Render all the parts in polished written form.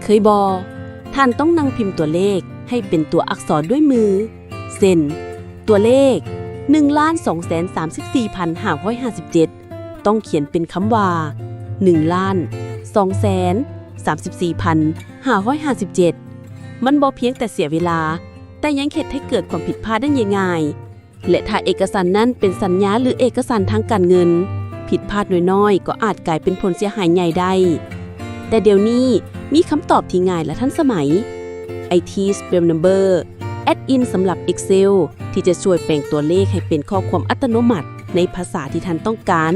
เคยบอท่านต้องนั่งพิมพ์ตัวเลขให้เป็นตัวอักษรด้วยมือเช่นตัวเลข 1,234,557 ต้องเขียนเป็นคำว่า 1,234,557 มันบ่เพียงแต่เสียเวลาแต่ยังเฮ็ดให้เกิดความผิดพลาดได้ง่ายๆและถ้าเอกสารนั้นเป็นสัญญาหรือเอกสารทางการเงินผิดพลาดน้อยๆก็อาจกลายเป็นผลเสียหายใหญ่ได้แต่เดี๋ยวนี้มีคำตอบที่ง่ายและทันสมัย IT Spell Number Add-in สำหรับ Excel ที่จะช่วยแปลงตัวเลขให้เป็นข้อความอัตโนมัติในภาษาที่ท่านต้องการ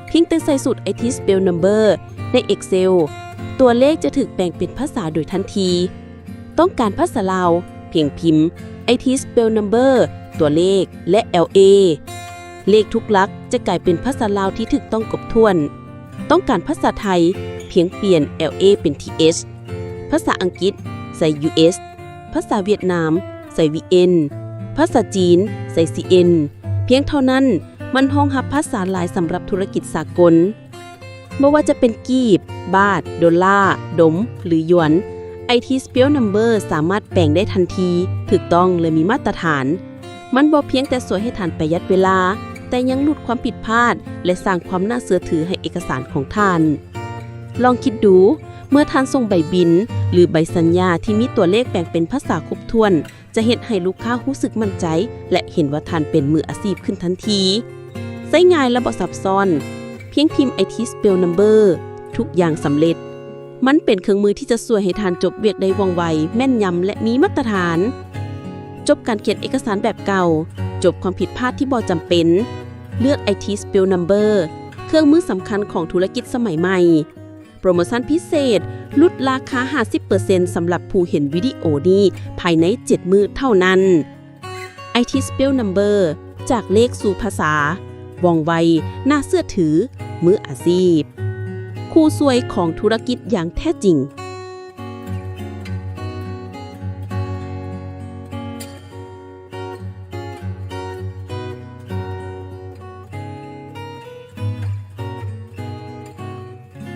เพียงแต่ใส่สูตร IT Spell Number ใน Excel ตัวเลขจะถูกแปลงเป็นภาษาโดยทันทีต้องการภาษาลาวเพียงพิมพ์ IT Spell Number ตัวเลขและ LA เลขทุกหลักจะกลายเป็นภาษาลาวที่ถูกต้องครบถ้วนต้องการภาษาไทยเพียงเปลี่ยน LA เป็น TH ภาษาอังกฤษใส่ US ภาษาเวียดนามใส่ VN ภาษาจีนใส่ CN เพียงเท่านั้นมันรองรับภาษาหลายสำหรับธุรกิจสากลไม่ว่าจะเป็นกีบบาทดอลลาร์ดมหรือหยวน IT Spell Number สามารถแปลงได้ทันทีถูกต้องและมีมาตรฐานมันบ่เพียงแต่ช่วยให้ท่านประหยัดเวลาแต่ยังลดความผิดพลาดและสร้างความน่าเชื่อถือให้เอกสารของท่านลองคิดดูเมื่อท่านส่งใบบิลหรือใบสัญญาที่มีตัวเลขแบ่งเป็นภาษาครบถ้วนจะเฮ็ดให้ลูกค้ารู้สึกมั่นใจและเห็นว่าท่านเป็นมืออาชีพขึ้นทันทีใช้ง่ายและบ่ซับซ้อนเพียงพิมพ์ IT Spell Number ทุกอย่างสำเร็จมันเป็นเครื่องมือที่จะช่วยให้ท่านจบเวียกได้ว่องไวแม่นยำและมีมาตรฐานจบการเขียนเอกสารแบบเก่าจบความผิดพลาดที่บ่จำเป็นเลือก IT Spell Number เครื่องมือสำคัญของธุรกิจสมัยใหม่โปรโมชั่นพิเศษลดราคา 50% สำหรับผู้เห็นวิดีโอนี้ภายใน 7 มื้อเท่านั้น IT Spell Number จากเลขสู่ภาษาว่องไวน่าเชื่อถือมืออาชีพคู่ช่วยของธุรกิจอย่างแท้จริง